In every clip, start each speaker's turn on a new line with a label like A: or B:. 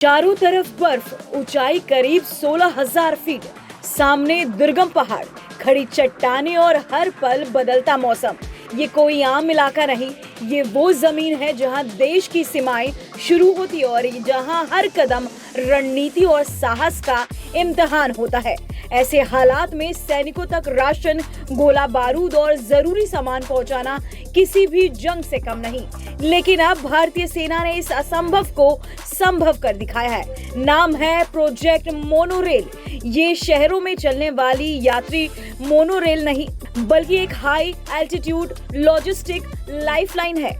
A: चारों तरफ बर्फ, ऊंचाई करीब 16,000 फीट, सामने दुर्गम पहाड़, खड़ी चट्टानें और हर पल बदलता मौसम। ये कोई आम इलाका नहीं, ये वो जमीन है जहां देश की सीमाएं शुरू होती है और जहां हर कदम रणनीति और साहस का इम्तिहान होता है। ऐसे हालात में सैनिकों तक राशन, गोला बारूद और जरूरी सामान पहुंचाना किसी भी जंग से कम नहीं। लेकिन अब भारतीय सेना ने इस असंभव को संभव कर दिखाया है। नाम है प्रोजेक्ट मोनोरेल। ये शहरों में चलने वाली यात्री मोनोरेल नहीं, बल्कि एक हाई एल्टीट्यूड लॉजिस्टिक लाइफलाइन है।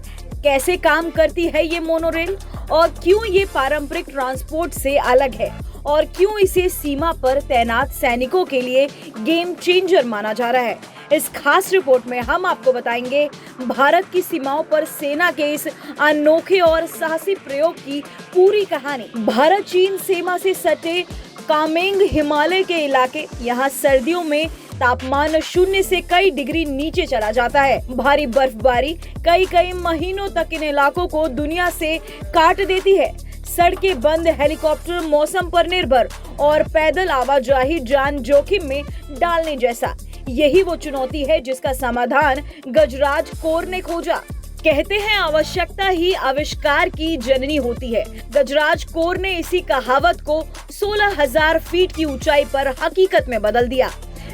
A: कैसे काम करती है ये मोनोरेल और क्यों ये पारंपरिक ट्रांसपोर्ट से अलग है और क्यों इसे सीमा पर तैनात सैनिकों के लिए गेम चेंजर माना जा रहा है, इस खास रिपोर्ट में हम आपको बताएंगे भारत की सीमाओं पर सेना के इस अनोखे और साहसी प्रयोग की पूरी कहानी। भारत चीन सीमा से सटे कामेंग हिमालय के इलाके, यहाँ सर्दियों में तापमान 0 से कई डिग्री नीचे चला जाता है। भारी बर्फबारी कई महीनों तक इन इलाकों को दुनिया से काट देती है। सड़कें बंद, हेलीकॉप्टर मौसम पर निर्भर और पैदल आवाजाही जान जोखिम में डालने जैसा। यही वो चुनौती है जिसका समाधान गजराज कोर ने खोजा। कहते हैं आवश्यकता ही आविष्कार की जननी होती है। गजराज कोर ने इसी कहावत को 16,000 फीट की ऊंचाई पर हकीकत में बदल दिया।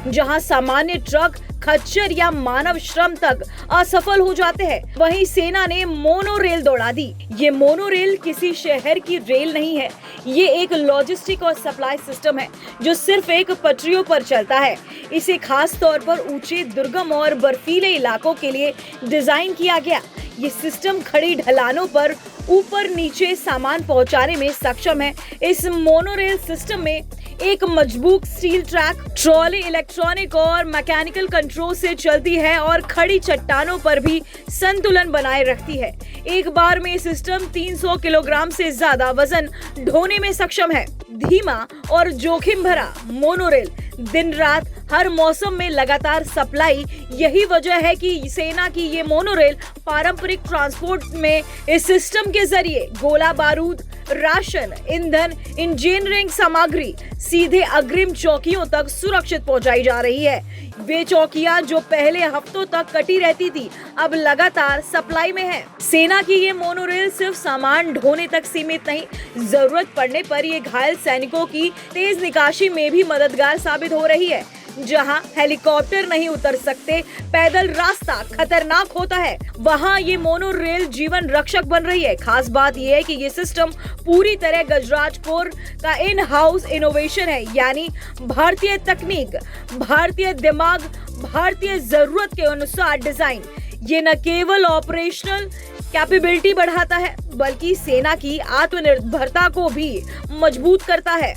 A: जहां सामान्य ट्रक, खच्चर या मानव श्रम तक असफल हो जाते हैं, वहीं सेना ने मोनोरेल दौड़ा दी। ये मोनोरेल किसी शहर की रेल नहीं है, ये एक लॉजिस्टिक और सप्लाई सिस्टम है जो सिर्फ एक पटरियों पर चलता है। इसे खास तौर पर ऊंचे, दुर्गम और बर्फीले इलाकों के लिए डिजाइन किया गया। ये सिस्टम खड़ी ढलानों पर ऊपर नीचे सामान पहुंचाने में सक्षम है। इस मोनोरेल सिस्टम में एक मजबूत स्टील ट्रैक, ट्रॉली इलेक्ट्रॉनिक और मैकेनिकल कंट्रोल से चलती है और खड़ी चट्टानों पर भी संतुलन बनाए रखती है। एक बार में सिस्टम 300 किलोग्राम से ज्यादा वजन ढोने में सक्षम है। धीमा और जोखिम भरा मोनोरेल, दिन रात हर मौसम में लगातार सप्लाई। यही वजह है कि सेना की ये मोनोरेल पारंपरिक ट्रांसपोर्ट में इस सिस्टम के जरिए गोला बारूद, राशन, ईंधन, इंजीनियरिंग सामग्री सीधे अग्रिम चौकियों तक सुरक्षित पहुंचाई जा रही है। वे चौकियां जो पहले हफ्तों तक कटी रहती थी, अब लगातार सप्लाई में है। सेना की ये मोनोरेल सिर्फ सामान ढोने तक सीमित नहीं, जरूरत पड़ने पर ये घायल सैनिकों की तेज निकासी में भी मददगार साबित हो रही है। जहां हेलीकॉप्टर नहीं उतर सकते, पैदल रास्ता खतरनाक होता है, वहां ये मोनोरेल जीवन रक्षक बन रही है। खास बात यह है कि ये सिस्टम पूरी तरह गजराज कोर का इन हाउस इनोवेशन है, यानी भारतीय तकनीक, भारतीय दिमाग, भारतीय जरूरत के अनुसार डिजाइन। ये न केवल ऑपरेशनल कैपेबिलिटी बढ़ाता है, बल्कि सेना की आत्मनिर्भरता को भी मजबूत करता है।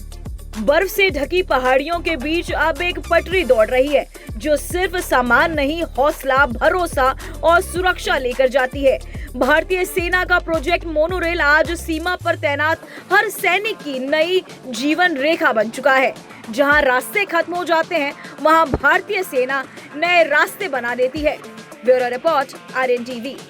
A: बर्फ से ढकी पहाड़ियों के बीच अब एक पटरी दौड़ रही है जो सिर्फ सामान नहीं, हौसला, भरोसा और सुरक्षा लेकर जाती है। भारतीय सेना का प्रोजेक्ट मोनोरेल आज सीमा पर तैनात हर सैनिक की नई जीवन रेखा बन चुका है। जहां रास्ते खत्म हो जाते हैं, वहां भारतीय सेना नए रास्ते बना देती है। Bureau report, RNTV।